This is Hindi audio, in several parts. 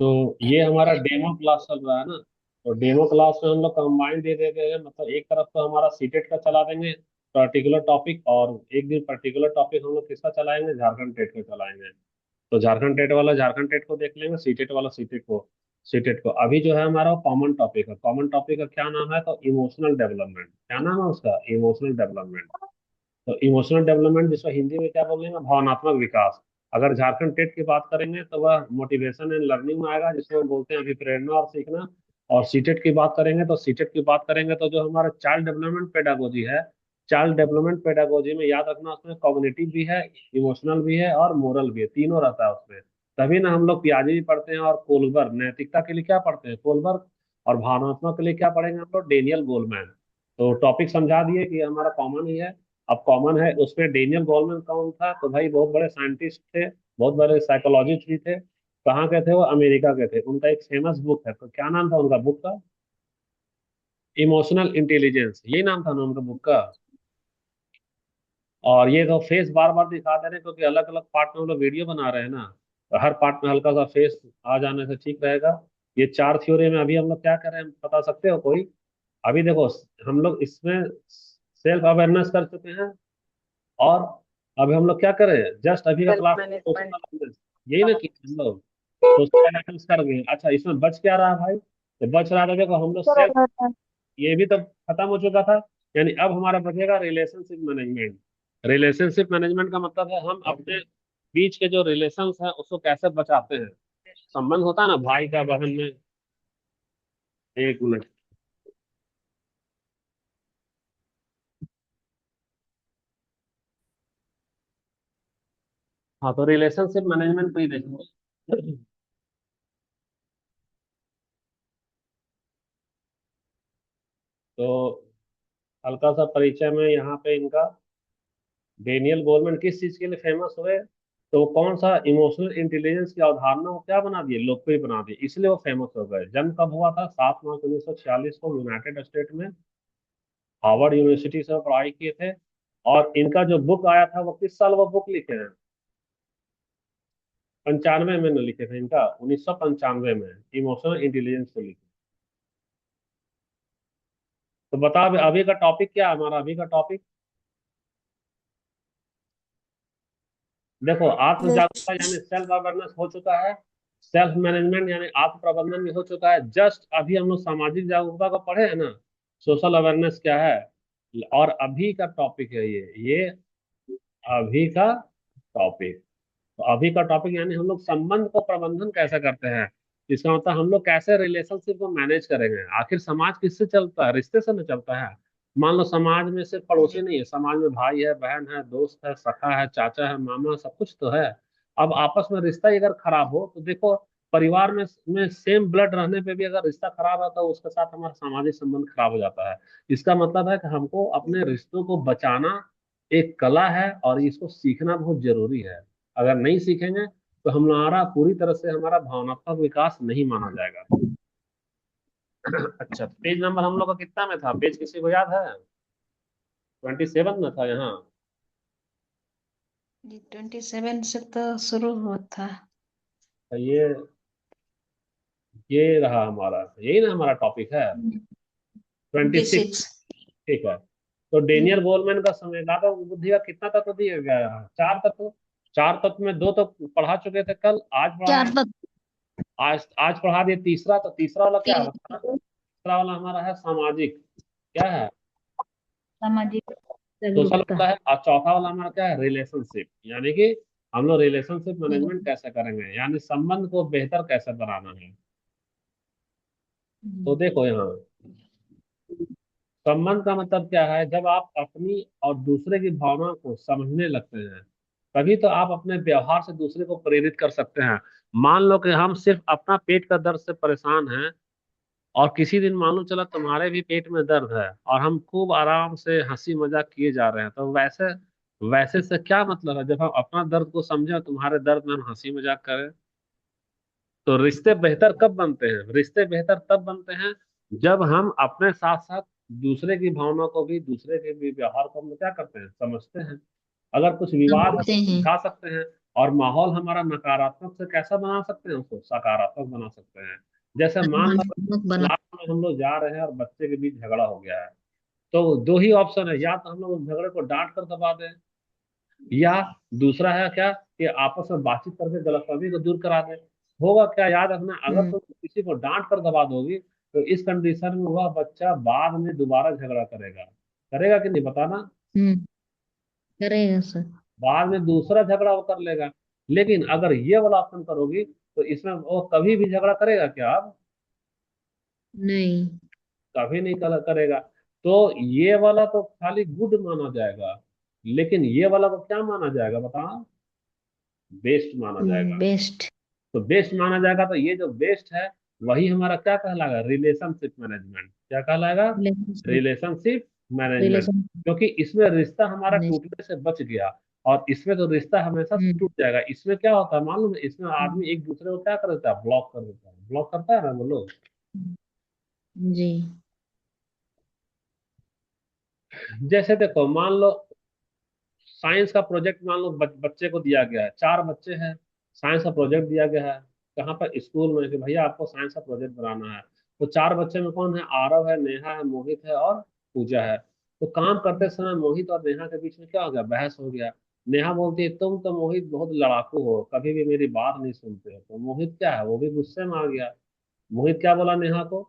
तो ये हमारा डेमो क्लास चल रहा है ना। तो डेमो क्लास में हम लोग कंबाइन दे देते हैं, मतलब एक तरफ तो हमारा सीटेट का चला देंगे पर्टिकुलर टॉपिक, और एक दिन पर्टिकुलर टॉपिक हम लोग किसका चलाएंगे, झारखंड टेट का चलाएंगे। तो झारखंड टेट वाला झारखंड टेट को देख लेंगे, सीटेट वाला सीटेट को। अभी जो है हमारा कॉमन टॉपिक है, कॉमन टॉपिक का क्या नाम है, तो इमोशनल डेवलपमेंट। क्या नाम है उसका, इमोशनल डेवलपमेंट। तो इमोशनल डेवलपमेंट जिसको हिंदी में क्या बोलेंगे, भावनात्मक विकास। अगर झारखंड टेट की बात करेंगे तो वह मोटिवेशन एंड लर्निंग में आएगा, जिसको हम बोलते हैं अभिप्रेरणा और सीखना। और सीटेट की बात करेंगे तो सीटेट की बात करेंगे तो जो हमारा चाइल्ड डेवलपमेंट पेडागोजी है, चाइल्ड डेवलपमेंट पेडागोजी में याद रखना उसमें कॉग्निटिव भी है, इमोशनल भी है और मोरल भी है, तीनों रहता है उसमें। तभी ना हम लोग पियाजे भी पढ़ते हैं, और कोलबर्ग नैतिकता के लिए क्या पढ़ते हैं, कोलबर्ग। और भावनात्मक के लिए क्या पढ़ेंगे हम लोग, डेनियल गोलमैन। तो टॉपिक समझा दिए कि हमारा कॉमन ही है। अब कॉमन है उसमें डेनियल गोलमैन कौन था, तो भाई बहुत बड़े साइंटिस्ट थे, बहुत बड़े साइकोलॉजिस्ट भी थे। कहाँ के थे वो, अमेरिका के थे। उनका एक फेमस बुक है, तो क्या नाम था उनका बुक का, इमोशनल इंटेलिजेंस, यही नाम था ना उनका बुक का। और ये तो फेस बार बार दिखा दे रहे हैं, क्योंकि अलग अलग पार्ट में हम लोग वीडियो बना रहे हैं ना, तो हर पार्ट में हल्का सा फेस आ जाने से ठीक रहेगा। ये चार थ्योरी में अभी हम लोग क्या कर रहे हैं, बता सकते हो कोई। अभी देखो, हम लोग इसमें सेल्फ अवेयरनेस कर चुके हैं, और अभी हम लोग क्या करें, जस्ट अभी का self class social management. Awareness, यही ना कि हम लोग सोशल अवेयरनेस कर गए। अच्छा, इसमें बच क्या रहा भाई, तो बच रहा था, देखो हम लोग सेल्फ, ये भी तो खत्म हो चुका था। यानी अब हमारा बचेगा रिलेशनशिप मैनेजमेंट। रिलेशनशिप मैनेजमेंट का मतलब है हम अपने बीच के जो रिलेशंस हैं उसको कैसे बचाते हैं। संबंध होता है ना भाई का बहन में। एक मिनट। हाँ, तो रिलेशनशिप मैनेजमेंट को ही देखेंगे। तो हल्का सा परिचय में यहाँ पे इनका, डेनियल गोलमैन किस चीज के लिए फेमस हुए, तो कौन सा इमोशनल इंटेलिजेंस की अवधारणा को क्या बना दिए, लोकप्रिय बना दिए, इसलिए वो फेमस हो गए। जन्म कब हुआ था, 7 मार्च 1946 को, यूनाइटेड स्टेट में, हार्वर्ड यूनिवर्सिटी से वो पढ़ाई किए थे। और इनका जो बुक आया था, वो किस साल वो बुक लिखे हैं, 95 में न लिखे थे इनका, 1995 में इमोशनल इंटेलिजेंस को लिखे। तो बता अभी का टॉपिक क्या है हमारा, अभी का टॉपिक देखो, आत्म जागरूकता यानी सेल्फ अवेयरनेस हो चुका है, सेल्फ मैनेजमेंट यानी आत्म प्रबंधन भी हो चुका है। जस्ट अभी हम लोग सामाजिक जागरूकता को पढ़े हैं ना, सोशल अवेयरनेस क्या है। और अभी का टॉपिक है ये अभी का टॉपिक। तो अभी का टॉपिक यानी हम लोग संबंध को प्रबंधन कैसे करते हैं। इसका मतलब हम लोग कैसे रिलेशनशिप को मैनेज करेंगे। आखिर समाज किससे चलता है, रिश्ते से न चलता है। मान लो समाज में सिर्फ पड़ोसी नहीं है, समाज में भाई है, बहन है, दोस्त है, सखा है, चाचा है, मामा, सब कुछ तो है। अब आपस में रिश्ता ही अगर खराब हो तो देखो, परिवार में सेम ब्लड रहने पे भी अगर रिश्ता खराब है तो उसके साथ हमारा सामाजिक संबंध खराब हो जाता है। इसका मतलब है कि हमको अपने रिश्तों को बचाना एक कला है, और इसको सीखना बहुत जरूरी है। अगर नहीं सीखेंगे तो हमारा पूरी तरह से हमारा भावनात्मक विकास नहीं माना जाएगा। अच्छा, पेज नंबर हम लोग का कितना में था, पेज किसी को याद है, 27 में था यहाँ। 27 से तो शुरू हुआ था। तो ये रहा हमारा, यही ना हमारा टॉपिक है, 26। 26। ठीक है। तो डेनियल गोलमैन का संवेदनात्मक बुद्धि का कितना तत्व दिया गया है, चार तत्व। चार तत्व में दो तो पढ़ा चुके थे कल, आज चार पढ़ाएं। तो आज पढ़ा दिए तीसरा, तो तीसरा वाला क्या तीन। है, तीसरा वाला हमारा है सामाजिक, क्या है, सामाजिक सोशल जागरूकता। वाला है। और चौथा वाला हमारा क्या है, रिलेशनशिप, यानी कि हम लोग रिलेशनशिप मैनेजमेंट कैसे करेंगे, यानी संबंध को बेहतर कैसे बनाना है। तो देखो यहाँ, संबंध का मतलब क्या है, जब आप अपनी और दूसरे की भावना को समझने लगते हैं, तभी तो आप अपने व्यवहार से दूसरे को प्रेरित कर सकते हैं। मान लो कि हम सिर्फ अपना पेट का दर्द से परेशान हैं, और किसी दिन मालूम चला तुम्हारे भी पेट में दर्द है, और हम खूब आराम से हंसी मजाक किए जा रहे हैं, तो वैसे वैसे से क्या मतलब है, जब हम अपना दर्द को समझे और तुम्हारे दर्द में हम हंसी मजाक करें। तो रिश्ते बेहतर कब बनते हैं, रिश्ते बेहतर तब बनते हैं जब हम अपने साथ साथ दूसरे की भावना को भी, दूसरे के भी व्यवहार को हम क्या करते हैं, समझते हैं। अगर कुछ विवाद है समझते तो हैं। समझा सकते हैं, और माहौल हमारा नकारात्मक से कैसा बना सकते हैं, उसको सकारात्मक बना सकते हैं। जैसे मान लो सकारात्मक बना। क्लास में हम लोग जा रहे हैं और बच्चे के बीच झगड़ा हो गया है, तो दो ही ऑप्शन है, या तो हम लोग उस झगड़े को डांट कर दबा दें, या दूसरा है क्या कि आपस में बातचीत करके गलतफहमी को दूर करा दें। होगा क्या, याद रखना, अगर हम्म। तुम किसी को डांट कर दबा दोगी तो इस कंडीशन में वह बच्चा बाद में दोबारा झगड़ा करेगा। करेगा कि नहीं बताना? हम्म। करेगा सर। बाद में दूसरा झगड़ा वो कर लेगा। लेकिन अगर ये वाला ऑप्शन करोगी तो इसमें वो कभी भी झगड़ा करेगा क्या अब? नहीं। कभी नहीं करेगा। तो ये वाला तो खाली गुड माना जाएगा, लेकिन ये वाला को क्या माना जाएगा बताओ? बेस्ट माना जाएगा। बेस्ट। तो बेस्ट माना जाएगा, तो ये जो बेस्ट है वही हमारा क्या कहलाएगा? Relationship management. क्या कहलाएगा? रिलेशनशिप। Relationship management. रिलेशन। क्योंकि इसमें रिश्ता हमारा मैनेज। टूटने से बच गया, और इसमें तो रिश्ता हमेशा से हम्म। टूट जाएगा। इसमें क्या होता है मालूम है? इसमें आदमी हम्म। एक दूसरे को क्या कर देता है? ब्लॉक कर देता है। ब्लॉक करता है ना वो लोग। जी। जैसे देखो, मान लो साइंस का प्रोजेक्ट, मान लो बच्चे को दिया गया है, चार बच्चे हैं, साइंस का प्रोजेक्ट दिया गया है। कहाँ पर? स्कूल में, कि भैया आपको साइंस का प्रोजेक्ट बनाना है। तो चार बच्चे में कौन है? आरव है, नेहा है, मोहित है और पूजा है। तो काम करते समय मोहित और नेहा के बीच में क्या हो गया? बहस हो गया। नेहा बोलती है तुम तो मोहित बहुत लड़ाकू हो, कभी भी मेरी बात नहीं सुनते हो। तो मोहित क्या है, वो भी गुस्से में आ गया। मोहित क्या बोला नेहा को?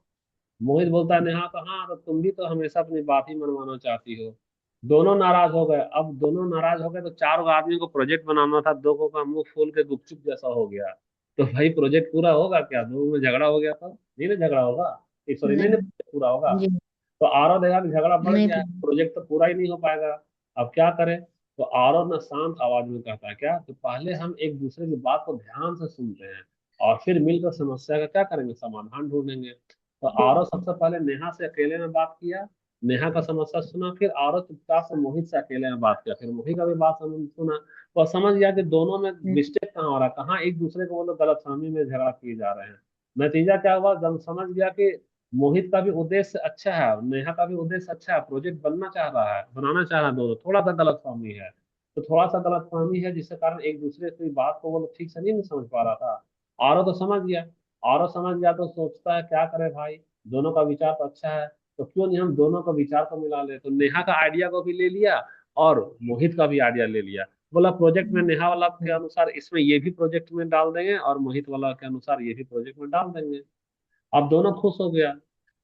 मोहित बोलता है नेहा को, हाँ तो तुम भी तो हमेशा अपनी बात ही मनवाना चाहती हो। दोनों नाराज हो गए। अब दोनों नाराज हो गए तो चारों आदमी को प्रोजेक्ट बनाना था, दो को का मुंह फूल के गुपचुप जैसा हो गया। तो भाई प्रोजेक्ट पूरा होगा क्या? दो में झगड़ा हो गया तो नहीं ना झगड़ा होगा, सॉरी नहीं ना, नहीं। project पूरा होगा। जी। तो आरव देखा कि झगड़ा बढ़ नहीं गया है, पूछा। प्रोजेक्ट तो पूरा ही नहीं हो पाएगा। अब क्या करें? तो आरव ना शांत आवाज में कहता है क्या, तो पहले हम एक दूसरे की बात को ध्यान से सुनते हैं और फिर मिलकर समस्या का क्या करेंगे? समाधान ढूंढेंगे। तो आरव सबसे पहले नेहा से अकेले में बात किया, नेहा का समस्या सुना, फिर आरव चुपचाप से मोहित से अकेले में बात किया, फिर मोहित का भी बात सुना। तो समझ गया कि दोनों में हम्म। मिस्टेक कहाँ हो रहा है, कहाँ एक दूसरे को वो लोग गलतफहमी में झगड़ा किए जा रहे हैं। नतीजा क्या हुआ? जब समझ गया कि मोहित का भी उद्देश्य अच्छा है, नेहा का भी उद्देश्य अच्छा है, प्रोजेक्ट बनना चाह रहा है, बनाना चाह रहा है, दोनों थोड़ा सा गलतफहमी है। तो थोड़ा सा गलतफहमी है जिसके कारण एक दूसरे की बात को वो लोग ठीक से नहीं समझ पा रहा था। आरव तो समझ गया। आरव समझ गया तो सोचता है क्या करे भाई, दोनों का विचार तो अच्छा है, तो क्यों नहीं हम दोनों का विचार को मिला ले। तो नेहा का आइडिया को भी ले लिया और मोहित का भी आइडिया ले लिया। बोला प्रोजेक्ट में नेहा वाला के अनुसार इसमें ये भी प्रोजेक्ट में डाल देंगे और मोहित वाला के अनुसार ये भी प्रोजेक्ट में डाल देंगे। अब दोनों खुश हो गया।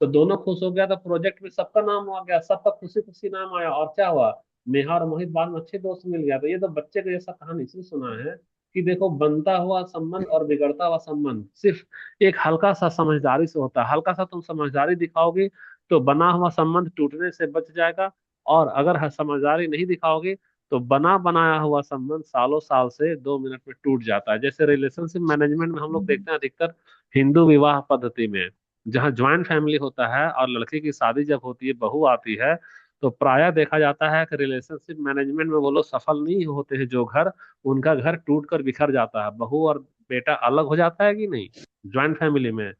तो दोनों खुश हो गया तो प्रोजेक्ट में सबका नाम आ गया, सबका खुशी खुशी नाम आया, और क्या हुआ? नेहा और मोहित बाद में अच्छे दोस्त मिल गया। तो ये तो बच्चे के जैसा कहानी इसलिए सुना है कि देखो, बनता हुआ संबंध और बिगड़ता हुआ संबंध सिर्फ एक हल्का सा समझदारी से होता है। हल्का सा तुम समझदारी दिखाओगे तो बना हुआ संबंध टूटने से बच जाएगा, और अगर समझदारी नहीं दिखाओगे तो बना बनाया हुआ संबंध सालों साल से 2 मिनट में टूट जाता है। जैसे रिलेशनशिप मैनेजमेंट में हम लोग देखते हैं अधिकतर हिंदू विवाह पद्धति में, जहाँ ज्वाइंट फैमिली होता है और लड़के की शादी जब होती है, बहू आती है, तो प्रायः देखा जाता है कि रिलेशनशिप मैनेजमेंट में वो लोग सफल नहीं होते हैं। जो घर, उनका घर टूट कर बिखर जाता है। बहू और बेटा अलग हो जाता है कि नहीं, ज्वाइंट फैमिली में हाँ।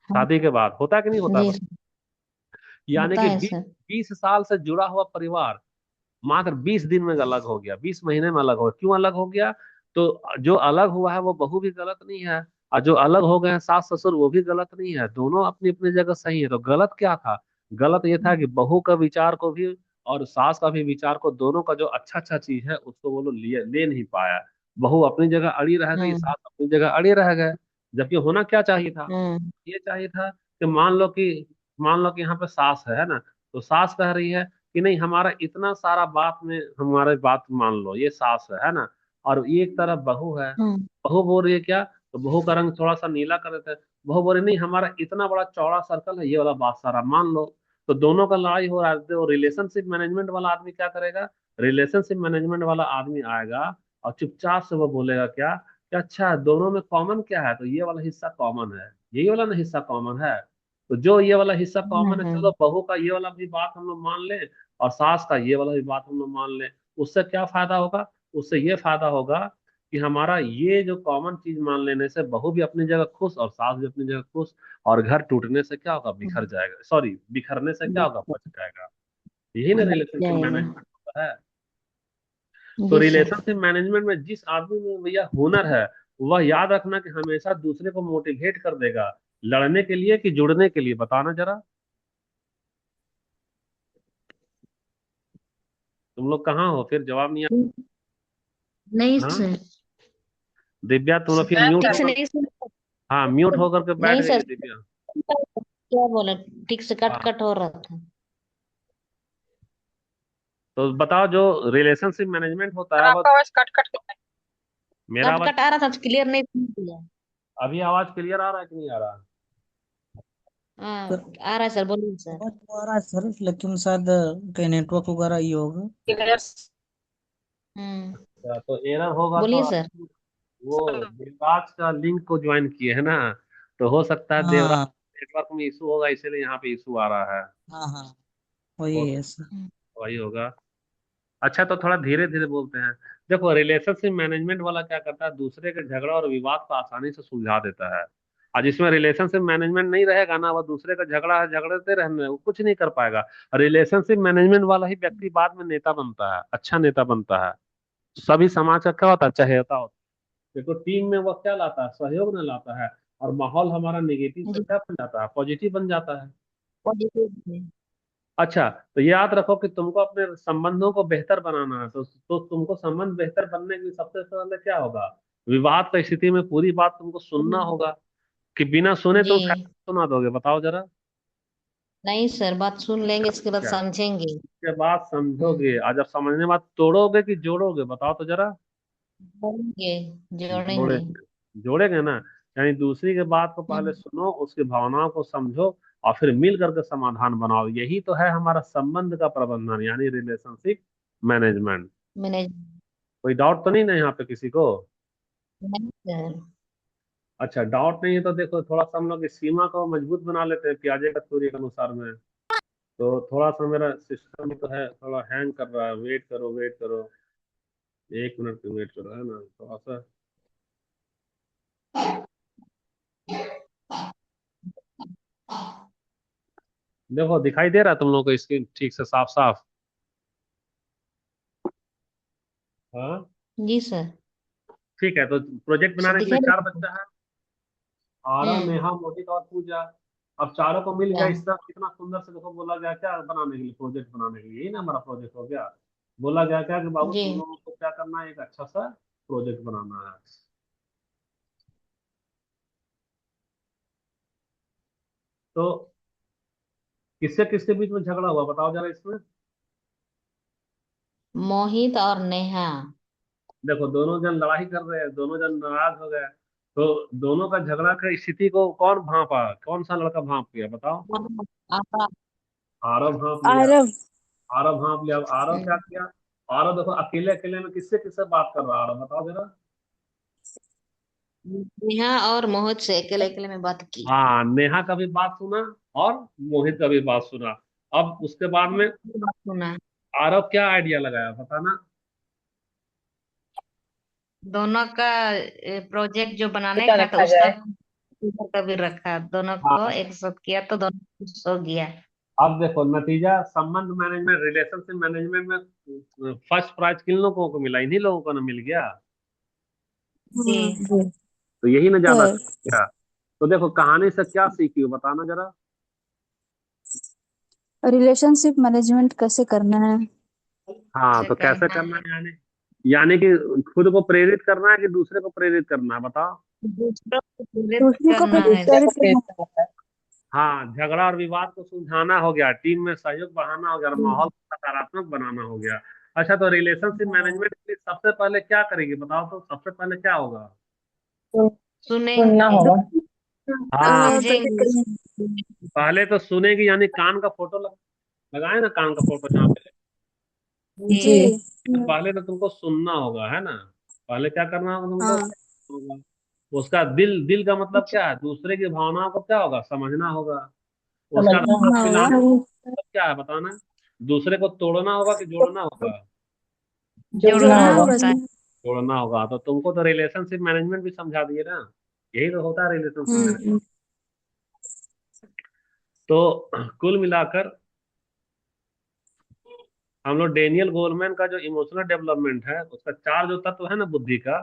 शादी के बाद होता है कि नहीं होता? जी सर। यानी होता कि है बीस सर। 20 साल से जुड़ा हुआ परिवार मात्र 20 दिन में अलग हो गया, 20 महीने में अलग हो गया। क्यों अलग हो गया? तो जो अलग हुआ है वो बहू भी गलत नहीं है, और जो अलग हो गए हैं सास ससुर वो भी गलत नहीं है, दोनों अपनी अपनी जगह सही है। तो गलत क्या था? गलत ये था कि बहू का विचार को भी और सास का भी विचार को, दोनों का जो अच्छा अच्छा चीज है उसको वो लोग ले नहीं पाया। बहू अपनी जगह अड़ी रह गई, हाँ। सास अपनी जगह अड़ी रह गए। जबकि होना क्या चाहिए था? हाँ। ये चाहिए था कि मान लो कि यहाँ पे सास है ना, तो सास कह रही है कि नहीं, हमारा इतना सारा बात में हमारे बात मान लो, ये सास है ना, और ये एक तरफ बहू है। हाँ। बहू बोल रही है क्या? तो बहू का रंग थोड़ा सा नीला कर देते हैं। बहू बोल रही नहीं, हमारा इतना बड़ा चौड़ा सर्कल है, ये वाला बात सारा मान लो। तो दोनों का लड़ाई हो रहा है। तो रिलेशनशिप मैनेजमेंट वाला आदमी क्या करेगा? रिलेशनशिप मैनेजमेंट वाला आदमी आएगा और चुपचाप से वो बोलेगा क्या कि अच्छा दोनों में कॉमन क्या है, तो ये वाला हिस्सा कॉमन है, यही वाला ना हिस्सा कॉमन है। तो जो ये वाला हिस्सा कॉमन है, हाँ। चलो बहू का ये वाला भी बात हम लोग मान लें और सास का ये वाला भी बात हम लोग मान लें। उससे क्या फायदा होगा? उससे ये फायदा होगा कि हमारा ये जो कॉमन चीज मान लेने से बहू भी अपनी जगह खुश और सास भी अपनी जगह खुश, और घर टूटने से क्या होगा? बिखर जाएगा, सॉरी बिखरने से क्या होगा? बिल्कुल। बच जाएगा। यही ना बच रिलेशनशिप जाएगा। मैनेजमेंट होता है। तो जी सर। रिलेशनशिप मैनेजमेंट में जिस आदमी में भैया हुनर है, वह याद रखना कि हमेशा दूसरे को मोटिवेट कर देगा, लड़ने के लिए कि जुड़ने के लिए, बताना जरा। तुम लोग कहाँ हो फिर, जवाब नहीं नहीं आ हाँ। सर, दिव्या तुम लोग फिर म्यूट ठीक से होकर, नहीं सुन। हाँ म्यूट होकर के बैठ नहीं गई सर, है दिव्या। क्या बोला, ठीक से कट हाँ कट हो रहा था। तो बताओ, जो रिलेशनशिप मैनेजमेंट होता सर है वह, आपका आवाज कट कट के मेरा कट आवाज, कट आ रहा था, क्लियर नहीं सुन दिया। अभी आवाज क्लियर आ रहा है कि नहीं आ रहा? हाँ, सर आ रहा है सर, बोलिए सर। आवाज तो आ रहा है सर, लेकिन शायद कहीं नेटवर्क वगैरह ये होगा। क्लियर। हम्म। तो एरर होगा तो बोलिए सर। आप वो देवराज का लिंक को ज्वाइन किए है ना, तो हो सकता है देवराज हाँ नेटवर्क में इशू होगा, इसीलिए यहाँ पे इशू आ रहा है। हाँ हाँ, हो वही है सकता सर। है वही होगा। अच्छा तो थोड़ा धीरे धीरे बोलते हैं। देखो रिलेशनशिप मैनेजमेंट वाला क्या करता है, दूसरे के झगड़ा और विवाद को आसानी से सुलझा देता है। और जिसमें रिलेशनशिप मैनेजमेंट नहीं रहेगा ना, वो दूसरे का झगड़ा है, झगड़ते रहने वो कुछ नहीं कर पाएगा। रिलेशनशिप मैनेजमेंट वाला ही व्यक्ति बाद में नेता बनता है, अच्छा नेता बनता है। सभी समाज का क्या होता है, चहेता होता है। देखो टीम में वो क्या लाता है, सहयोग में लाता है, और माहौल हमारा नेगेटिव से जी, क्या बन जाता है, पॉजिटिव बन जाता है। पॉजिटिव है। अच्छा तो ये याद रखो कि तुमको अपने संबंधों को बेहतर बनाना है, तो तुमको संबंध बेहतर बनने के लिए सबसे पहले क्या होगा, विवाद की स्थिति में पूरी बात तुमको सुनना होगा, कि बिना सुने जी। तुम फैसला सुना दोगे, बताओ जरा। नहीं सर, बात सुन लेंगे, इसके बाद क्या समझेंगे। उसके बाद समझोगे, हम्म। और जब समझने बाद तोड़ोगे कि जोड़ोगे, बताओ तो जरा। जोड़ेंगे। जोड़ेंगे। जोड़ेंगे, जोड़ेंगे ना। यानी दूसरी के बात को पहले हम्म। सुनो, उसकी भावनाओं को समझो, और फिर मिल करके समाधान बनाओ। यही तो है हमारा संबंध का प्रबंधन, यानी रिलेशनशिप मैनेजमेंट। मैंने। कोई डाउट तो नहीं ना यहाँ पे किसी को? नहीं सर। अच्छा डाउट नहीं है तो देखो, थोड़ा सा हम लोग इस सीमा को मजबूत बना लेते हैं प्याजे का सूर्य के अनुसार में। तो थोड़ा सा मेरा सिस्टम तो है, थोड़ा हैंग कर रहा है, वेट करो वेट करो, 1 मिनट वेट करो, है ना थोड़ा सा। देखो दिखाई दे रहा है तुम लोगों को स्क्रीन ठीक से साफ साफ? हाँ जी सर। ठीक है। तो प्रोजेक्ट सर बनाने के लिए दिखाई चार दे। बच्चा है, आरव हम्म। नेहा मोहित और पूजा। अब चारों को मिल गया, क्या? इस तरह कितना सुंदर से देखो बोला गया क्या बनाने के लिए, प्रोजेक्ट बनाने के लिए, यही ना हमारा प्रोजेक्ट हो गया। बोला गया क्या कि बाबू जी। तुम लोगों को क्या करना है, एक अच्छा सा प्रोजेक्ट बनाना है। तो किससे किसके बीच में झगड़ा हुआ, बताओ जरा इसमें। मोहित और नेहा। देखो दोनों जन लड़ाई कर रहे हैं, दोनों जन नाराज हो गए, तो दोनों का झगड़ा का स्थिति को कौन भांपा, कौन सा लड़का भांप गया बताओ? आपा। आरव भांप लिया। आरव। आरव भांप लिया। अब आरव क्या हम्म। किया, आरव देखो अकेले अकेले में किससे किससे बात कर रहा है आरव, बताओ जरा। नेहा और मोहित से अकेले अकेले में बात की। हाँ नेहा का भी बात सुना, और मोहित का भी बात सुना। अब उसके बाद में बात सुना। आरव क्या आइडिया लगाया बताना। दोनों का प्रोजेक्ट जो बनाने क्या का था रखा उसका जाए। उधर का भी रखा, दोनों को हाँ एक साथ किया तो दोनों खुश हो गया। अब देखो नतीजा, संबंध मैनेजमेंट रिलेशनशिप मैनेजमेंट में फर्स्ट प्राइज किन लोगों को मिला, इन्हीं लोगों को ना मिल गया। जी। जी। तो यही ना ज्यादा हाँ। क्या। तो देखो कहानी से क्या सीखी हो बताना जरा। रिलेशनशिप मैनेजमेंट कैसे करना है। हाँ से तो कैसे करना करना है। है, यानी कि खुद को प्रेरित करना है कि दूसरे को प्रेरित करना है, बताओ। दूसरों को प्रेरित दूसरों को करना है। प्रेरित करना है। हाँ झगड़ा और विवाद को सुलझाना हो गया, टीम में सहयोग बढ़ाना हो गया, और माहौल को सकारात्मक बनाना हो गया। अच्छा तो रिलेशनशिप मैनेजमेंट के लिए सबसे पहले क्या करेगी बताओ, तो सबसे पहले क्या होगा? तो सुनना सुनेंगे। होगा। हाँ पहले समझेंगे। पहले तो सुनेगी, यानी कान का फोटो लगाए ना, कान का फोटो जहाँ पे। जी। जी। तो पहले तो तुमको सुनना होगा, है ना। पहले क्या करना होगा तुमको, हाँ। होगा उसका दिल, दिल का मतलब क्या है, दूसरे की भावनाओं को क्या होगा, समझना होगा। उसका समझना रास्ता होगा। मिलाना मतलब क्या है बताना। दूसरे को तोड़ना होगा कि जोड़ना होगा? जुड़ना जोड़ना होगा। होता है। जोड़ना होगा। तो तुमको तो रिलेशनशिप मैनेजमेंट भी समझा दिए ना, यही तो होता है रिलेशनशिप मैनेजमेंट। हम्म। तो कुल मिलाकर हम लोग डेनियल गोलमैन का जो इमोशनल डेवलपमेंट है उसका चार जो तत्व है ना बुद्धि का,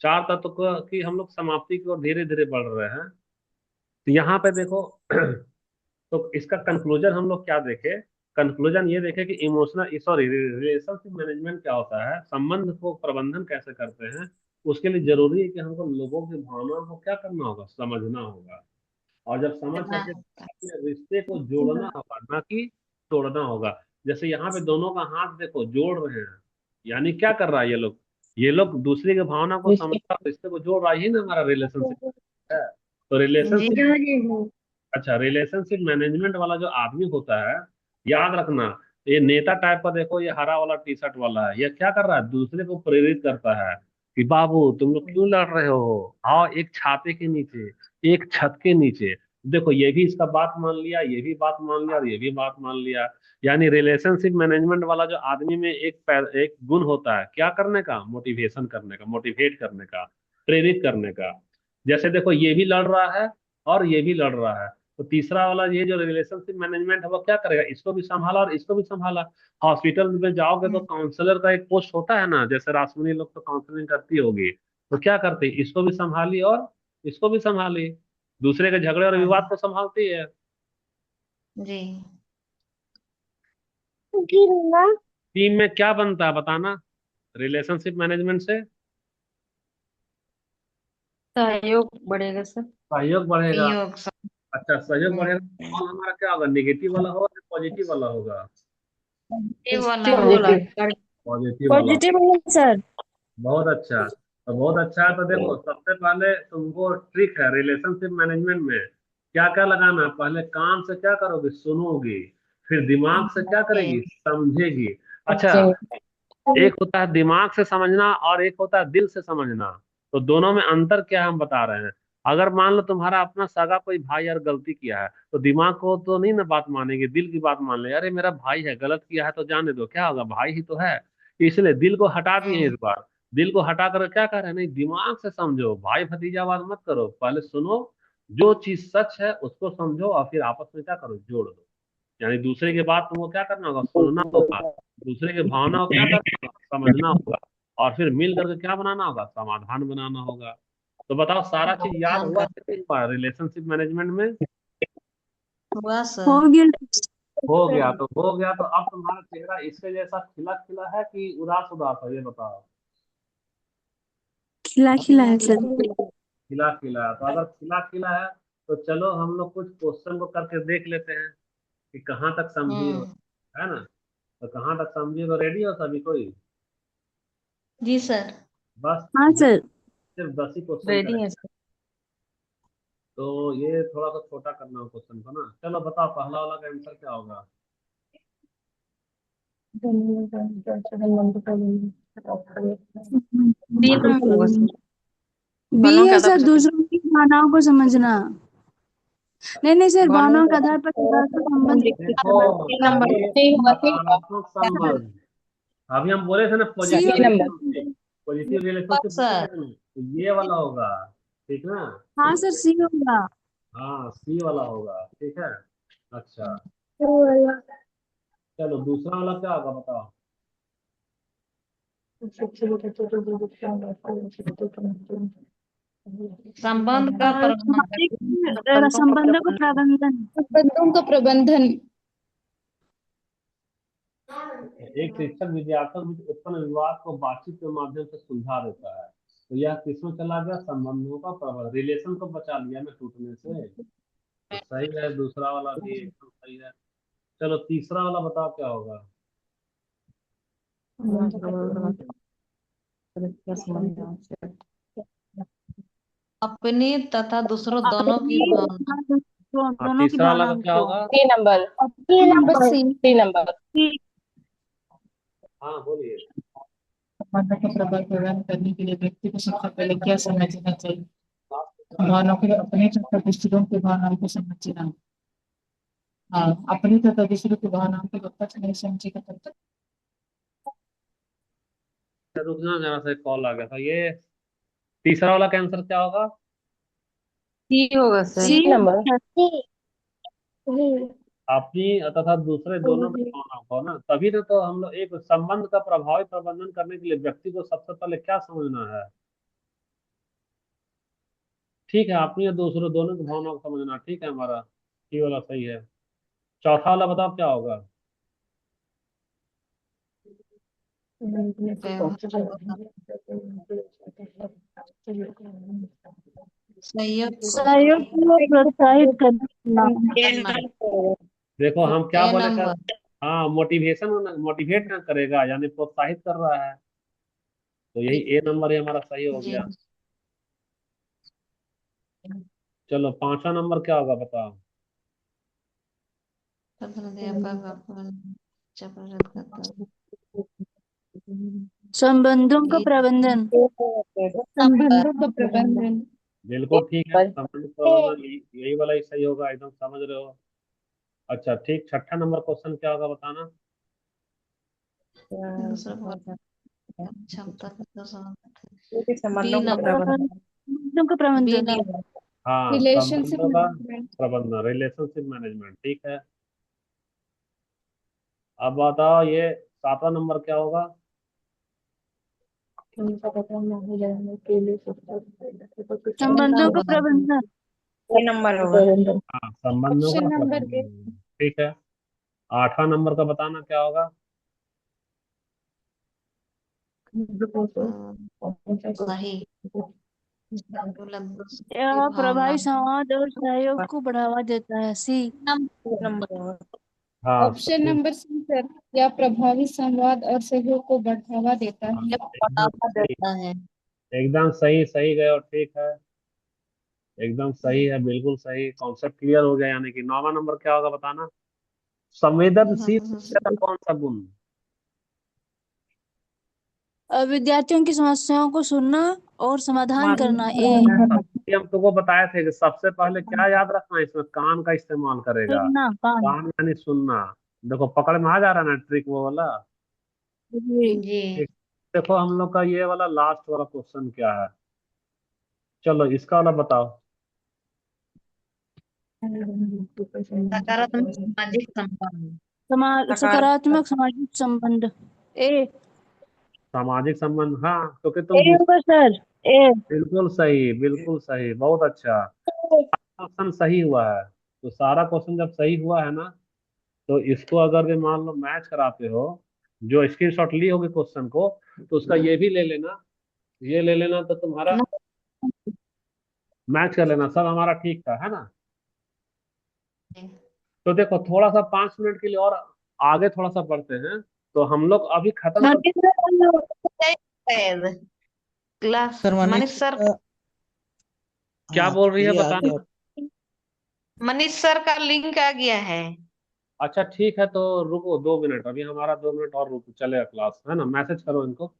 चार तत्व को की हम लोग समाप्ति की ओर धीरे धीरे बढ़ रहे हैं। तो यहाँ पे देखो तो इसका कंक्लूजन हम लोग क्या देखे, कंक्लूजन ये देखे कि इमोशनल सॉरी रिलेशनशिप मैनेजमेंट क्या होता है, संबंध को प्रबंधन कैसे करते हैं। उसके लिए जरूरी है कि हमको लोगों की भावनाओं को क्या करना होगा, समझना होगा। और जब समझ करना सके होता है। तो रिश्ते को जोड़ना होगा, ना कि तोड़ना होगा। जैसे यहाँ पे दोनों का हाथ देखो जोड़ रहे हैं, यानी क्या कर रहा है ये लोग दूसरे की भावना को समझ रहा है, रिश्ते को जोड़ रहा है, ही ना हमारा रिलेशनशिप है। तो जी रिलेशनशिप, अच्छा रिलेशनशिप मैनेजमेंट वाला जो आदमी होता है, याद रखना, ये नेता टाइप का देखो, ये हरा वाला टी शर्ट वाला है, ये क्या कर रहा है, दूसरे को प्रेरित करता है कि बाबू तुम लोग क्यों लड़ रहे हो, आओ एक छाते के नीचे, एक छत के नीचे। देखो ये भी इसका बात मान लिया, ये भी बात मान लिया, और ये भी बात मान लिया। यानी रिलेशनशिप मैनेजमेंट वाला जो आदमी में एक गुण होता है, क्या करने का, मोटिवेशन करने का, मोटिवेट करने का, प्रेरित करने का। जैसे देखो ये भी लड़ रहा है और ये भी लड़ रहा है, तो तीसरा वाला ये जो रिलेशनशिप मैनेजमेंट है वो क्या करेगा, इसको भी संभाला और इसको भी संभाला। हॉस्पिटल में जाओगे तो काउंसलर का एक पोस्ट होता है ना, जैसे रासमुनी लोग तो काउंसलिंग करती होगी, तो क्या करते, इसको भी संभाली और इसको भी संभाली, दूसरे के झगड़े और विवाद को संभालती है। जी। टीम में क्या बनता है बताना, रिलेशनशिप मैनेजमेंट से सहयोग बढ़ेगा सर। सहयोग बढ़ेगा। योग अच्छा सहयोग बढ़ेगा, हम्म, और हमारा क्या होगा, निगेटिव वाला होगा या पॉजिटिव वाला होगा, ये वाला होगा। पॉजिटिव पॉजिटिव वाला। पॉजिटिव है सर। बहुत अच्छा, तो बहुत अच्छा है। तो देखो सबसे पहले तुमको ट्रिक है रिलेशनशिप मैनेजमेंट में, क्या क्या लगाना है, पहले कान से क्या करोगे, सुनोगी, फिर दिमाग से क्या जी। करेगी, समझेगी। अच्छा, समझेंगे। एक होता है दिमाग से समझना और एक होता है दिल से समझना, तो दोनों में अंतर क्या है हम बता रहे हैं। अगर मान लो तुम्हारा अपना सगा कोई भाई यार गलती किया है, तो दिमाग को तो नहीं ना बात मानेंगे, दिल की बात मान ले, अरे मेरा भाई है गलत किया है तो जाने दो, क्या होगा, भाई ही तो है। इसलिए दिल को हटा दिए इस बार, दिल को हटा कर क्या कर रहे हैं, नहीं दिमाग से समझो, भाई भतीजावाद मत करो, पहले सुनो, जो चीज सच है उसको समझो और फिर आपस में क्या करो, जोड़ दो। यानी दूसरे की बात तुमको क्या करना होगा, सुनना होगा, दूसरे की भावना को क्या करना होगा, समझना होगा, और फिर मिल करके क्या बनाना होगा, समाधान बनाना होगा। तो बताओ सारा चीज याद ध्यान हुआ का कि नहीं हुआ रिलेशनशिप मैनेजमेंट में। हुआ हो सर। गया। हो गया तो हो गया, तो अब तुम्हारा चेहरा इसके जैसा खिला खिला है कि उदास उदास है, ये बताओ। खिला खिला खिला है सर। खिला खिला है, तो अगर खिला खिला है तो चलो हम लोग कुछ क्वेश्चन को करके देख लेते हैं कि कहाँ तक समझी हो, हम्म। है ना। तो कहाँ तक समझी हो, रेडी हो सभी कोई, जी सर। बस हाँ सर। सिर्फ 10 ही क्वेश्चन रेडी है करेंगे। सर। तो ये थोड़ा सा छोटा करना हो क्वेश्चन को ना, चलो बताओ पहला वाला का आंसर क्या होगा। बी नंबर होगा सर। बी है सर, दूसरों की भावनाओं को समझना। नहीं नहीं सर, भावनाओं के आधार पर सकारात्मक संबंध विकसित देखो करना। ये सकारात्मक संबंध, अभी हम बोले थे ना सी पॉजिटिव होगा रिलेशनशिप, पॉजिटिव रिलेशनशिप बोले सर। थे ना, तो ये वाला होगा, ठीक ना। हाँ सर, सी होगा। हाँ सी वाला होगा, ठीक है। अच्छा चलो दूसरा वाला क्या होगा बताओ। संबंध का प्रबंधन। सामाजिक संबंधों का संबंधों को प्रबंधन। प्रबंधन। एक शिक्षक विद्यार्थियों के बीच उत्पन्न विवाद को बातचीत के माध्यम से सुलझा देता है, तो यह किसमें चला गया, संबंधों का प्रबंधन, रिलेशन को बचा लिया मैं टूटने से। तो सही है, दूसरा वाला भी एकदम सही है। चलो तीसरा वाला बताओ क्या होगा। अपने तथा दूसरों दोनों की अपनी भावना। हाँ दोनों की तीसरा वाला का भावनाओं क्या को। होगा। 3 नंबर सी। 3 नंबर। हाँ बोलिए। भावना का प्रभाव प्रदान करने के लिए व्यक्ति को सबसे पहले क्या समझना चाहिए। भावनाओं को अपने तथा दूसरों की भावनाओं को समझना। हाँ, अपनी तथा दूसरों की भावनाओं को जब तक नहीं समझेगा तब तक। रुकना जरा सा कॉल आ गया था, ये तीसरा वाला का आंसर क्या होगा। सी होगा सर। सी। नंबर। अपनी तथा दूसरे दोनों की भावनाओं को ना, तभी ना तो हम लोग एक संबंध का प्रभावी प्रबंधन करने के लिए व्यक्ति को सबसे पहले क्या समझना है। ठीक है, अपनी और दूसरे दोनों की भावनाओं को समझना, ठीक है, हमारा ये वाला सही है। चौथा वाला बताओ क्या होगा। सहयोग सहयोग को प्रोत्साहित करना। देखो हम क्या ए बोले सर। नंबर। हाँ, मोटिवेशन, मोटिवेट ना करेगा यानी प्रोत्साहित कर रहा है, तो यही ए नंबर ही हमारा सही हो जी। गया। चलो पांचवा नंबर क्या होगा बताओ। अध्यापक अपन अच्छा प्रदर्शन करता है। संबंधों का ये प्रबंधन। संबंधों का प्रबंधन। बिल्कुल ठीक है, समझ प्रबंधन यही वाला ही सही होगा, एकदम समझ रहे हो। अच्छा ठीक, छठा नंबर क्वेश्चन क्या होगा बताना। दूसरा वर्ग क्षमता का प्रदर्शन। बी संबंधों का नंबर। प्रबंधन। संबंधों का बी प्रबंधन। नंबर। हाँ, रिलेशनशिप संबंधों का मैनेजमेंट। प्रबंधन, रिलेशनशिप मैनेजमेंट, ठीक है। अब बताओ ये सातवां नंबर क्या होगा। ए संबंधों का नंबर। प्रबंधन। ये नंबर होगा। हाँ, संबंधों ऑप्शन का नंबर ए। प्रबंधन, ठीक है। आठवां नंबर का बताना क्या होगा। सही। मतलब की यह भावना। प्रभावी संवाद और सहयोग को बढ़ावा देता है। सी। ये नंबर होगा। हाँ ऑप्शन नंबर सी सर, या प्रभावी संवाद और सहयोग को बढ़ावा देता है। एकदम बढ़ावा सही, देता है। एकदम सही, सही गए, और ठीक है, एकदम सही है, बिल्कुल सही, कॉन्सेप्ट क्लियर हो गया। यानी कि नौवां नंबर क्या होगा बताना। संवेदनशील का कौन सा गुण। विद्यार्थियों की समस्याओं को सुनना और समाधान करना। ए। ये हम तुमको बताए थे कि सबसे पहले क्या याद रखना है, इसमें कान का इस्तेमाल करेगा। सुनना कान। कान यानी सुनना। देखो पकड़ में आ जा रहा है ना ट्रिक वो वाला। जी। जी। ठीक। देखो हम लोग का ये वाला लास्ट वाला क्वेश्चन क्या है, चलो इसका वाला बताओ। सकारात्मक सामाजिक संबंध। सकारात्मक सामाजिक संबंध। ए। सामाजिक संबंध, हाँ, क्योंकि ए तुम दूसरे। होगा सर। ए। बिल्कुल सही, बिल्कुल सही, बहुत अच्छा। क्वेश्चन सही हुआ है, तो सारा क्वेश्चन जब सही हुआ है ना, तो इसको अगर भी मान लो मैच कराते हो, जो स्क्रीनशॉट ली होगी क्वेश्चन को, तो उसका ये भी ले लेना, ये ले लेना, तो तुम्हारा मैच कर लेना, सब हमारा ठीक था, है ना। तो देखो थोड़ा सा 5 मिनट के लिए और आगे थोड़ा सा बढ़ते हैं, तो हम लोग अभी खत्म कर। Class sir Manish Manish sir. क्या हाँ बोल रही है ये आ बताना। गया। मनीष सर का लिंक आ गया है। अच्छा ठीक है, तो रुको 2 मिनट, अभी हमारा 2 मिनट और रुको, चलेगा क्लास, है ना, मैसेज करो इनको।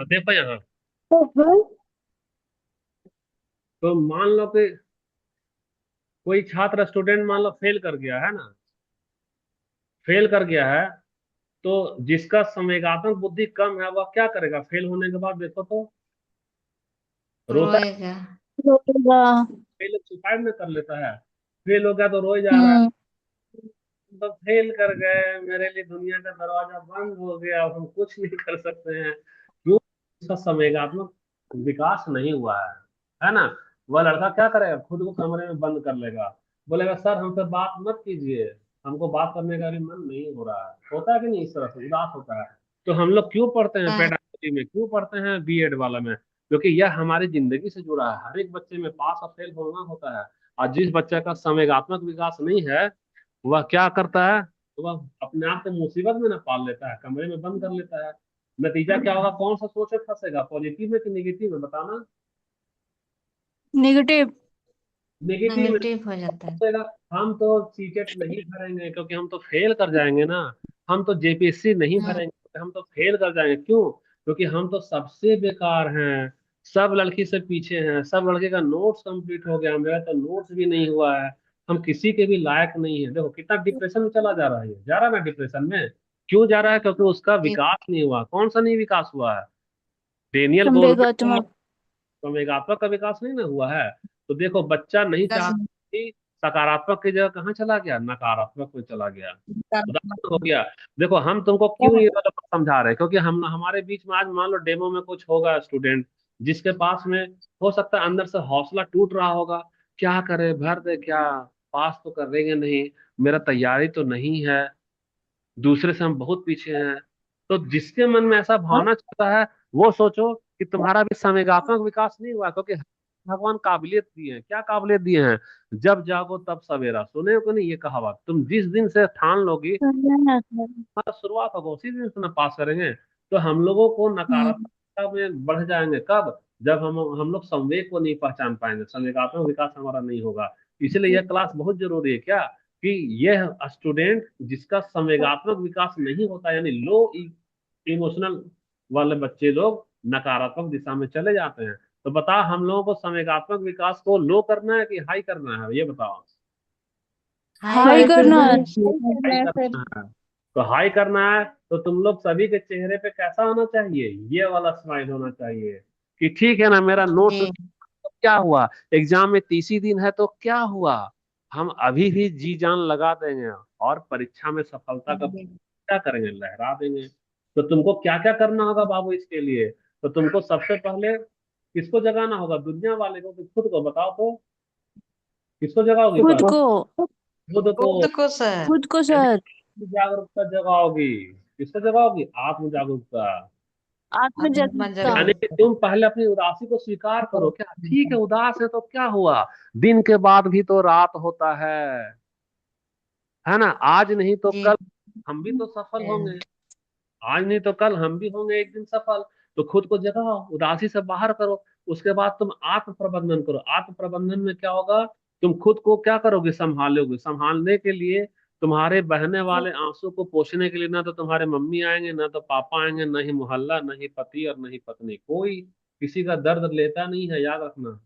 देखो यहाँ, तो मान लो कि कोई छात्र स्टूडेंट मान लो फेल कर गया है ना, फेल कर गया है, तो जिसका संवेगात्मक बुद्धि कम है वह क्या करेगा फेल होने के बाद, देखो तो रोता है। रोएगा। होगा। फेल सुसाइड में कर लेता है। फेल हो गया तो रोई जा रहा है, हम्म। तो फेल कर गए, मेरे लिए दुनिया का दरवाजा बंद हो गया, अब हम कुछ नहीं कर सकते हैं, क्यों। इसका संवेगात्मक विकास नहीं हुआ है ना। वह लड़का क्या करेगा, खुद को कमरे में बंद कर लेगा, बोलेगा सर हमसे बात मत कीजिए, हमको बात करने का भी मन नहीं हो रहा है, होता है कि नहीं, इस तरह से उदास होता है। तो हम लोग क्यों पढ़ते हैं हाँ। पेडागोजी में, क्यों पढ़ते हैं बीएड वाला में, क्योंकि यह हमारी जिंदगी से जुड़ा है, हर एक बच्चे में पास और फेल होना होता है। और जिस बच्चे का संवेगात्मक विकास नहीं है, वह क्या करता है, वह अपने आप को मुसीबत में न पाल लेता है, कमरे में बंद कर लेता है। नतीजा क्या होगा, कौन सा सोच में फंसेगा, पॉजिटिव में कि निगेटिव में बताना। नेगेटिव। नेगेटिव में नेगेटिव हो जाता है। फंसेगा। हम तो सीटेट नहीं भरेंगे क्योंकि हम तो फेल कर जाएंगे ना, हम तो जेपीएससी नहीं हाँ। भरेंगे क्योंकि हम तो फेल कर जाएंगे, क्यों, क्योंकि हम तो सबसे बेकार हैं, सब लड़की से पीछे हैं, सब लड़के का नोट्स कंप्लीट हो गया, मेरा तो नोट्स भी नहीं हुआ है, हम किसी के भी लायक नहीं है। देखो कितना डिप्रेशन में चला जा रहा है, ये जा रहा है ना डिप्रेशन में। क्यों जा रहा है? क्योंकि उसका विकास नहीं हुआ। कौन सा नहीं विकास हुआ है? डेनियल गोलमेन, संवेगात्मक। संवेगात्मक का विकास नहीं ना हुआ है। तो देखो बच्चा नहीं चाहता कि सकारात्मक की जगह कहाँ चला गया, नकारात्मक में चला गया, उदाहरण हो गया। देखो हम तुमको क्यों ये वाला बात समझा रहे हैं, क्योंकि हम हमारे बीच में आज मान लो डेमो में कुछ होगा स्टूडेंट जिसके पास में हो सकता है अंदर से हौसला टूट रहा होगा, क्या करे, भर दे क्या, पास तो करेंगे नहीं, मेरा तैयारी तो नहीं है, दूसरे से हम बहुत पीछे हैं। तो जिसके मन में ऐसा भावना चलता है, वो सोचो कि तुम्हारा भी संवेगात्मक विकास नहीं हुआ, क्योंकि भगवान काबिलियत दिए हैं। क्या काबिलियत दिए हैं? जब जागो तब सवेरा, सुने हो कि नहीं ये कहावत? तुम जिस दिन से ठान लोगी सुना है सर। हमारा शुरुआत होगा उसी दिन से ना पास करेंगे। तो हम लोगों को नकारात्मकता में बढ़ जाएंगे कब? जब हम लोग संवेग को नहीं पहचान पाएंगे, संवेगात्मक विकास हमारा नहीं होगा। इसलिए यह क्लास बहुत जरूरी है क्या, कि यह स्टूडेंट जिसका संवेगात्मक विकास नहीं होता, यानी लो इमोशनल वाले बच्चे लोग नकारात्मक दिशा में चले जाते हैं। तो बता हम लोगों को संवेगात्मक विकास को लो करना है कि हाई करना है, ये बताओ। हाई करना है। हाई करना है। तो हाई करना है तो तुम लोग सभी के चेहरे पे कैसा होना चाहिए? ये वाला स्माइल होना चाहिए कि ठीक है ना, मेरा नोट्स जी तो क्या हुआ, एग्जाम में 30 ही दिन है तो क्या हुआ, हम अभी भी जी जान लगा देंगे और परीक्षा में सफलता का क्या करेंगे, लहरा देंगे। तो तुमको क्या क्या करना होगा बाबू इसके लिए? तो तुमको सबसे पहले किसको जगाना होगा? दुनिया वाले को कि खुद को? बताओ तो किसको जगाओगी खुद पहले? को। खुद को। खुद को सर। खुद को यानी सर। जागरूकता जगाओगी। किसको जगाओगी? आत्म जागरूकता। आत्म आत्मा जागरूकता। यानी कि तुम पहले अपनी उदासी को स्वीकार करो। क्या ठीक है, उदास है तो क्या हुआ, दिन के बाद भी तो रात होता है ना? आज नहीं तो जी कल हम भी तो सफल होंगे, आज नहीं तो कल हम भी होंगे एक दिन सफल। तो खुद को जगाओ, उदासी से बाहर करो। उसके बाद तुम आत्म प्रबंधन करो। आत्म प्रबंधन में क्या होगा? तुम खुद को क्या करोगे? संभालोगे। संभालने के लिए तुम्हारे बहने वाले आंसू को पोंछने के लिए ना तो तुम्हारे मम्मी आएंगे, ना तो पापा आएंगे, ना ही मोहल्ला, ना ही पति और ना ही पत्नी, कोई किसी का दर्द लेता नहीं है, याद रखना,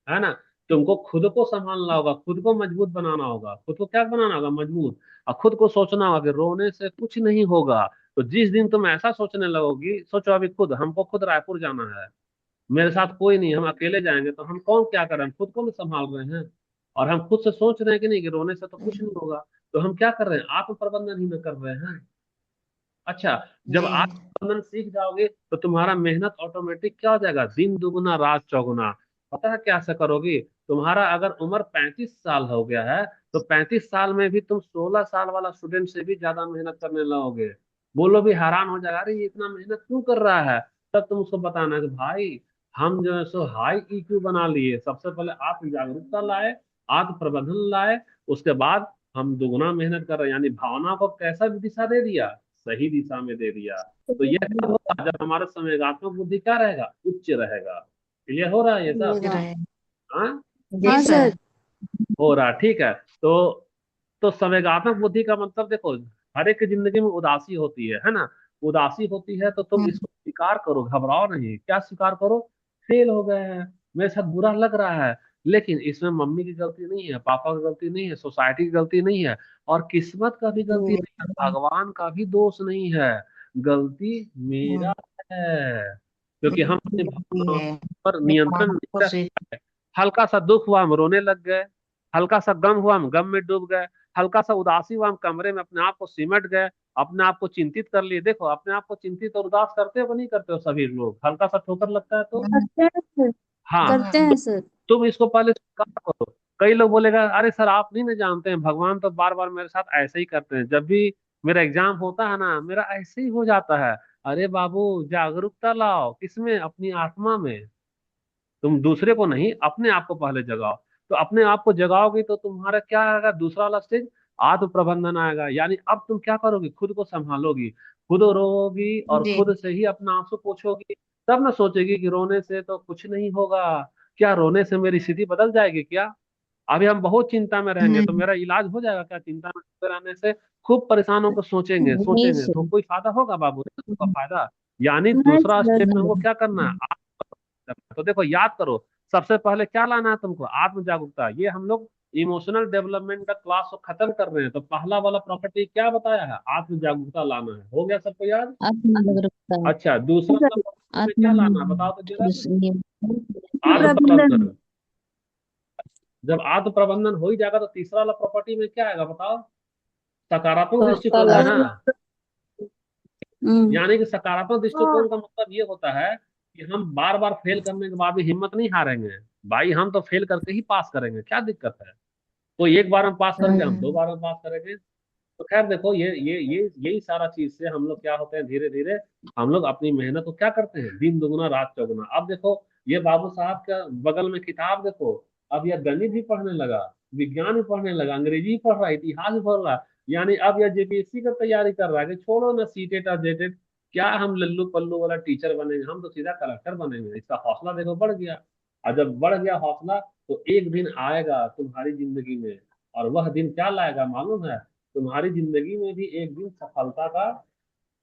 है ना? तुमको खुद को संभालना होगा, खुद को मजबूत बनाना होगा। खुद को क्या बनाना होगा? मजबूत। और खुद को सोचना होगा कि रोने से कुछ नहीं होगा। तो जिस दिन तुम ऐसा सोचने लगोगी, सोचो अभी खुद हमको खुद रायपुर जाना है, मेरे साथ कोई नहीं, हम अकेले जाएंगे, तो हम कौन क्या कर रहे हैं? खुद को नहीं संभाल रहे हैं। और हम खुद से सोच रहे हैं कि नहीं, कि रोने से तो कुछ नहीं होगा। तो हम क्या कर रहे हैं? आत्म प्रबंधन ही में कर रहे हैं। अच्छा, जब जी आत्म प्रबंधन सीख जाओगे तो तुम्हारा मेहनत ऑटोमेटिक क्या हो जाएगा? दिन दुगुना रात चौगुना। पता है कैसे करोगी? तुम्हारा अगर उम्र 35 साल हो गया है, तो 35 साल में भी तुम 16 साल वाला स्टूडेंट से भी ज्यादा मेहनत करने लगोगे। बोलो भी हैरान हो जाएगा, अरे ये इतना मेहनत क्यों कर रहा है? तब तुम उसको बताना कि भाई हम जो है सो हाई ईक्यू बना लिए, सबसे पहले आत्म जागरूकता लाए, आत्म प्रबंधन लाए, उसके बाद हम दुगुना मेहनत कर रहे हैं। यानी भावना को कैसा दिशा दे दिया? सही दिशा में दे दिया। तो यह कब होगा? जब हमारा संवेगात्मक बुद्धि क्या रहेगा? उच्च रहेगा। क्लियर हो रहा है ये सब? जी रहे। हाँ, जी हाँ सर। सर। हो रहा है, ठीक है। तो संवेगात्मक बुद्धि का मतलब देखो, हर एक की जिंदगी में उदासी होती है ना? उदासी होती है तो तुम इसको स्वीकार करो, घबराओ नहीं। क्या स्वीकार करो? फेल हो गए हैं, मेरे साथ बुरा लग रहा है, लेकिन इसमें मम्मी की गलती नहीं है, पापा की गलती नहीं है, सोसाइटी की गलती नहीं है, और किस्मत का भी गलती जी नहीं है, भगवान का भी दोष नहीं है, गलती मेरा है। क्योंकि हम अपनी जी भावनाओं है। पर ये नियंत्रण भावना को नहीं रख स्वीकार। पाए। हल्का सा दुख हुआ हम रोने लग गए, हल्का सा गम हुआ हम गम में डूब गए, हल्का सा उदासी हुआ हम कमरे में अपने आप को सिमट गए, अपने आप को चिंतित कर लिए। देखो अपने आप को चिंतित और उदास करते हो कि नहीं करते हो? सभी लोग हल्का सा ठोकर लगता है तो करते हैं सर। हाँ, करते तो हैं सर। तुम इसको पहले स्वीकार करो। कई लोग बोलेगा अरे सर आप नहीं ना जानते हैं, भगवान तो बार बार मेरे साथ ऐसे ही करते हैं, जब भी मेरा एग्जाम होता है ना मेरा ऐसे ही हो जाता है। अरे बाबू, जागरूकता लाओ, किसमें? अपनी आत्मा में। तुम दूसरे को नहीं, अपने आप को पहले जगाओ। तो अपने आप को जगाओगे तो तुम्हारा क्या आएगा? दूसरा वाला स्टेज, आत्म प्रबंधन आएगा। यानी अब तुम क्या करोगी? खुद को संभालोगी, खुद रोगी और जी खुद से ही अपना आंसू पोंछोगी। तब ना सोचेगी कि रोने से तो कुछ नहीं होगा, क्या रोने से मेरी स्थिति बदल जाएगी क्या? अभी हम बहुत चिंता में रहेंगे तो मेरा इलाज हो जाएगा क्या चिंता में रहने से? खूब परेशान होकर सोचेंगे नहीं सोचेंगे तो सर। कोई फायदा होगा बाबू? नहीं होगा फायदा। यानी नहीं दूसरा सर। स्टेप में हमको क्या करना है? तो देखो याद करो, सबसे पहले क्या लाना है तुमको, आत्म जागरूकता। ये हम लोग इमोशनल डेवलपमेंट का क्लास को खत्म कर रहे हैं, तो पहला वाला प्रॉपर्टी क्या बताया है, आत्म जागरूकता लाना है। हो गया सबको याद? आत्मनिर्भरता। अच्छा, दूसरा वाला प्रॉपर्टी में क्या लाना है बताओ तो जरा। आत्म प्रबंधन। प्रबंधन। जब आत्म प्रबंधन हो ही जाएगा तो तीसरा वाला प्रॉपर्टी में क्या आएगा बताओ, सकारात्मक दृष्टिकोण है ना। हम्म। यानी कि सकारात्मक दृष्टिकोण का मतलब ये होता है कि हम बार बार फेल करने के बाद भी हिम्मत नहीं हारेंगे। भाई हम तो फेल करके ही पास करेंगे, क्या दिक्कत है। कोई एक बार में पास कर गया, हम दो बार में पास करेंगे। तो खैर देखो, ये यही सारा चीज से हम लोग क्या होते हैं, धीरे धीरे हम लोग अपनी मेहनत को क्या करते हैं, दिन दुगुना रात चौगुना। अब देखो, ये बाबू साहब का बगल में किताब देखो, अब यह गणित भी पढ़ने लगा, विज्ञान भी पढ़ने लगा, अंग्रेजी भी पढ़ रहा है, इतिहास भी पढ़ रहा है। यानी अब यह जेपीएससी का तैयारी कर रहा है कि छोड़ो ना सीटेट और जेटेट, क्या हम लल्लू पल्लू वाला टीचर बनेंगे, हम तो सीधा कलेक्टर बनेंगे। इसका हौसला देखो बढ़ गया। और जब बढ़ गया हौसला, तो एक दिन आएगा तुम्हारी जिंदगी में, और वह दिन क्या लाएगा मालूम है, तुम्हारी जिंदगी में भी एक दिन सफलता का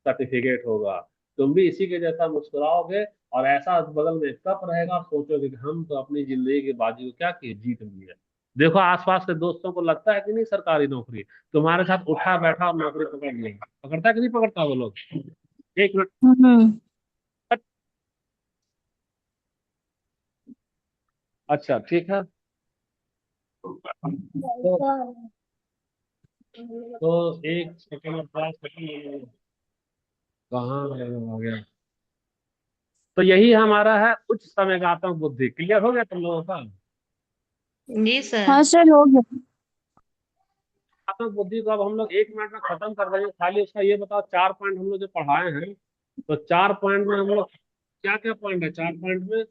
सर्टिफिकेट होगा। तुम भी इसी के जैसा मुस्कुराओगे, और ऐसा बगल में कप रहेगा, और सोचोगे कि हम तो अपनी जिंदगी की बाजी को क्या किए, जीत लिए। देखो आसपास के दोस्तों को लगता है कि नहीं सरकारी नौकरी, तुम्हारे साथ उठा बैठा और नौकरी पकड़ लेगा, पकड़ता है कि नहीं पकड़ता वो लोग। एक मिनट। हम्म। अच्छा ठीक है। तो एक सेकंड और 5 सेकंड कहाँ आ गया। तो यही हमारा है उच्च संवेगात्मक बुद्धि। क्लियर हो गया तुम लोगों का। जी सर। हाँ सर, हो गया। संवेगात्मक बुद्धि को अब हम लोग 1 मिनट में खत्म कर देंगे। खाली उसका ये बताओ, 4 पॉइंट हम लोग जो पढ़ाए हैं, तो 4 पॉइंट में हम लोग क्या क्या पॉइंट है 4 पॉइंट में।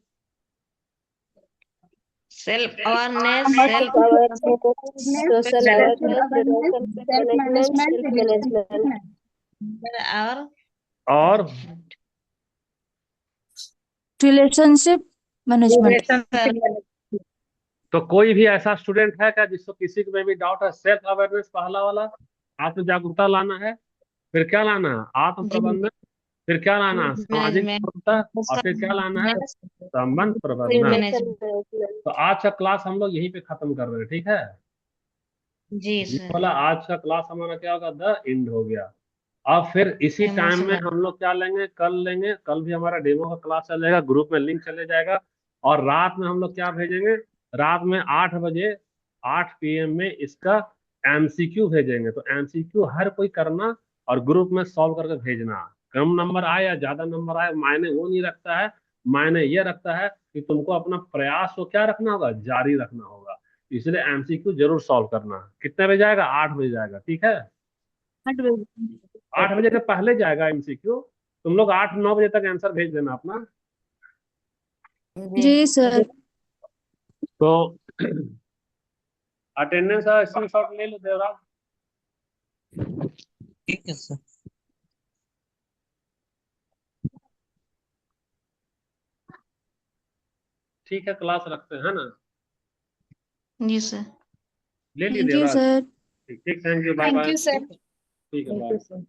Self awareness, Self self awareness, social awareness, self management, relationship और और relationship management। सर। तो कोई भी ऐसा स्टूडेंट है क्या जिसको किसी में भी डाउट है। सेल्फ अवेयरनेस पहला वाला, आत्म जागरूकता लाना है। फिर क्या लाना है, आत्म जी। प्रबंधन। फिर क्या लाना है, सामाजिक मैनेजमेंट, जागरूकता। और फिर क्या लाना है, संबंध प्रबंधन। मैनेजमेंट। तो आज का क्लास हम लोग यहीं पे खत्म कर रहे हैं, ठीक है। जी ये सर। वाला आज का क्लास हमारा क्या होगा, द एंड हो गया। अब फिर इसी टाइम में इमोशनल। हम लोग क्या लेंगे, कल लेंगे। कल भी हमारा डेमो का क्लास चलेगा, ग्रुप में लिंक चले जाएगा। और रात में हम लोग क्या भेजेंगे, रात में 8 बजे, 8 PM में इसका एमसीक्यू भेजेंगे। तो एमसीक्यू हर कोई करना, और ग्रुप में सॉल्व करके भेजना। कम नंबर आए या ज्यादा नंबर आए, मायने वो नहीं रखता है। मायने ये रखता है कि तुमको अपना प्रयास को क्या रखना होगा, जारी रखना होगा। इसलिए एमसीक्यू जरूर सॉल्व करना। कितने बजे जाएगा, 8 बजे जाएगा, ठीक है। 8 बजे के पहले जाएगा एमसीक्यू। तुम लोग 8-9 बजे तक आंसर भेज देना अपना। जी। जी सर। तो अटेंडेंस का स्क्रीनशॉट ले लो देवराज। ठीक है सर। ठीक है, क्लास रखते हैं, है ना। जी सर। ले लिए थैंक यू देवराज। सर। ठीक ठीक, thank you, bye thank bye. You sir. ठीक है, थैंक बाय। You sir.